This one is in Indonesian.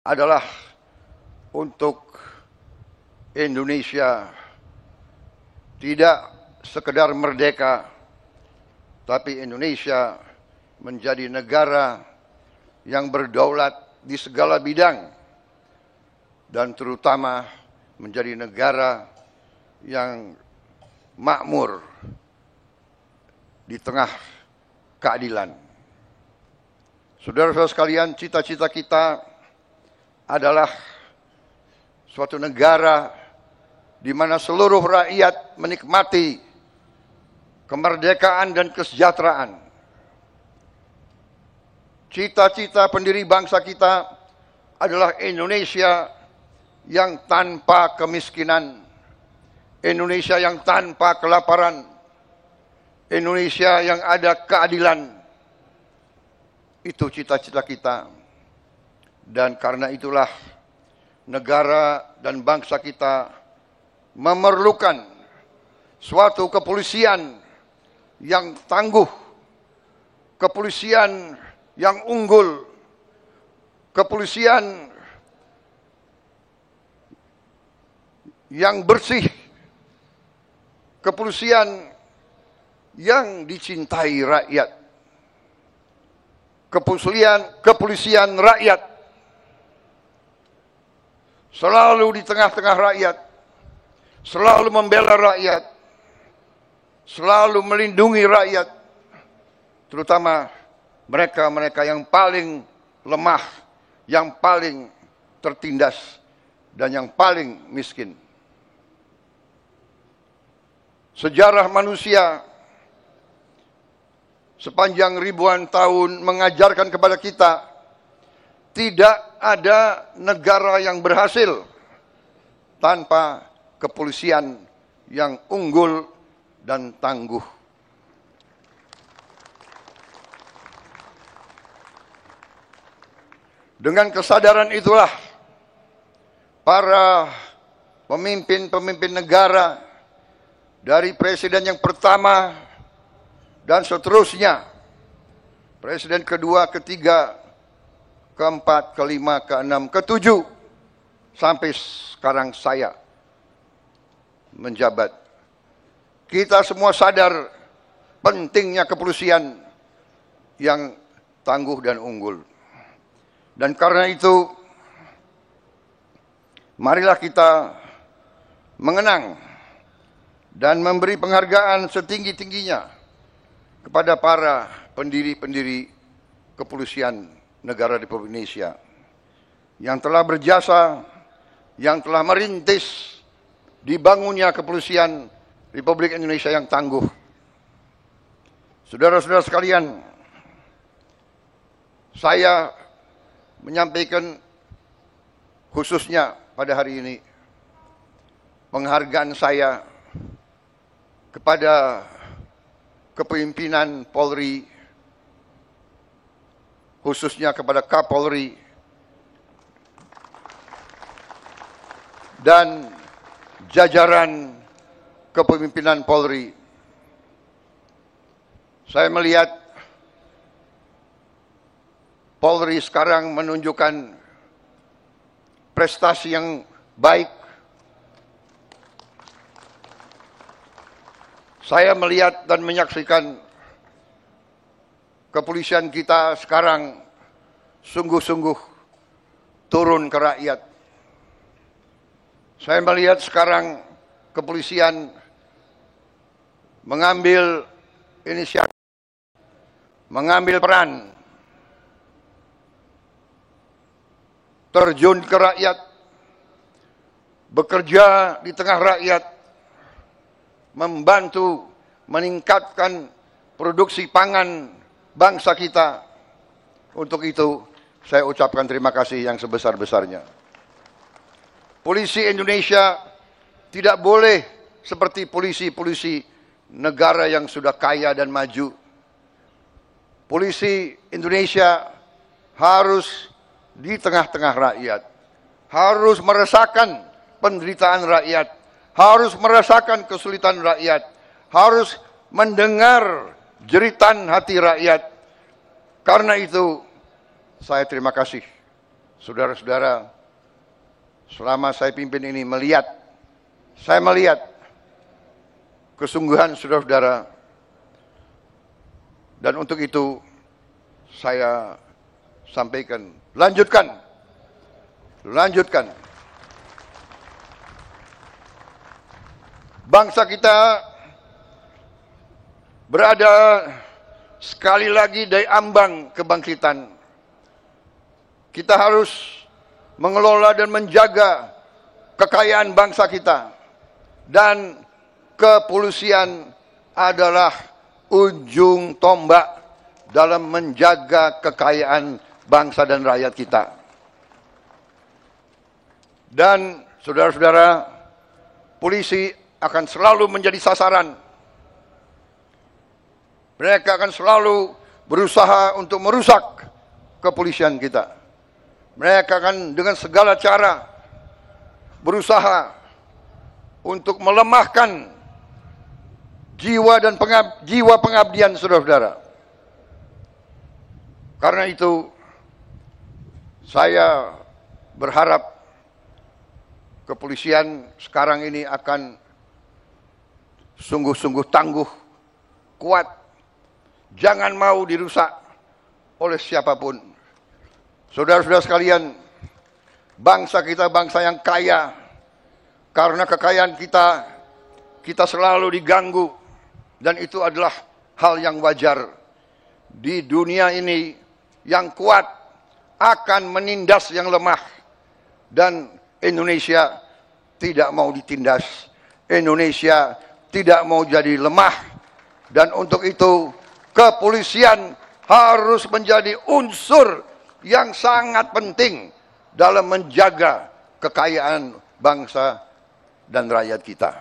adalah untuk Indonesia tidak sekedar merdeka, tapi Indonesia menjadi negara yang berdaulat di segala bidang dan terutama menjadi negara yang makmur di tengah keadilan. Saudara-saudara sekalian, cita-cita kita adalah suatu negara di mana seluruh rakyat menikmati kemerdekaan dan kesejahteraan. Cita-cita pendiri bangsa kita adalah Indonesia yang tanpa kemiskinan, Indonesia yang tanpa kelaparan, Indonesia yang ada keadilan. Itu cita-cita kita. Dan karena itulah negara dan bangsa kita memerlukan suatu kepolisian yang tangguh, kepolisian yang unggul, kepolisian yang bersih, kepolisian yang dicintai rakyat, kepolisian rakyat, selalu di tengah-tengah rakyat, selalu membela rakyat, selalu melindungi rakyat, terutama mereka-mereka yang paling lemah, yang paling tertindas, dan yang paling miskin. Sejarah manusia sepanjang ribuan tahun mengajarkan kepada kita, tidak ada negara yang berhasil tanpa kepolisian yang unggul dan tangguh. Dengan kesadaran itulah para pemimpin-pemimpin negara dari presiden yang pertama dan seterusnya, presiden kedua, ketiga, keempat, kelima, keenam, ketujuh, sampai sekarang saya menjabat. Kita semua sadar pentingnya kepolisian yang tangguh dan unggul. Dan karena itu, marilah kita mengenang dan memberi penghargaan setinggi-tingginya kepada para pendiri-pendiri kepolisian negara Republik Indonesia yang telah berjasa, yang telah merintis dibangunnya kepolisian Republik Indonesia yang tangguh. Saudara-saudara sekalian, saya menyampaikan khususnya pada hari ini penghargaan saya kepada kepemimpinan Polri, khususnya kepada Kapolri dan jajaran kepemimpinan Polri. Saya melihat Polri sekarang menunjukkan prestasi yang baik. Saya melihat dan menyaksikan kepolisian kita sekarang sungguh-sungguh turun ke rakyat. Saya melihat sekarang kepolisian mengambil inisiatif, mengambil peran, terjun ke rakyat, bekerja di tengah rakyat, membantu meningkatkan produksi pangan bangsa kita. Untuk itu, saya ucapkan terima kasih yang sebesar-besarnya. Polisi Indonesia tidak boleh seperti polisi-polisi negara yang sudah kaya dan maju. Polisi Indonesia harus di tengah-tengah rakyat, harus merasakan penderitaan rakyat, harus merasakan kesulitan rakyat, harus mendengar jeritan hati rakyat. Karena itu, saya terima kasih saudara-saudara, selama saya pimpin ini saya melihat kesungguhan saudara-saudara, dan untuk itu saya sampaikan, lanjutkan. Bangsa kita berada sekali lagi di ambang kebangkitan. Kita harus mengelola dan menjaga kekayaan bangsa kita. Dan kepolisian adalah ujung tombak dalam menjaga kekayaan bangsa dan rakyat kita. Dan saudara-saudara, polisi akan selalu menjadi sasaran. Mereka akan selalu berusaha untuk merusak kepolisian kita. Mereka akan dengan segala cara berusaha untuk melemahkan jiwa dan jiwa pengabdian saudara-saudara. Karena itu, saya berharap kepolisian sekarang ini akan sungguh-sungguh tangguh, kuat, jangan mau dirusak oleh siapapun. Saudara-saudara sekalian, bangsa kita bangsa yang kaya. Karena kekayaan kita selalu diganggu, dan itu adalah hal yang wajar. Di dunia ini, yang kuat akan menindas yang lemah, dan Indonesia tidak mau ditindas. Indonesia tidak mau jadi lemah, dan untuk itu kepolisian harus menjadi unsur yang sangat penting dalam menjaga kekayaan bangsa dan rakyat kita.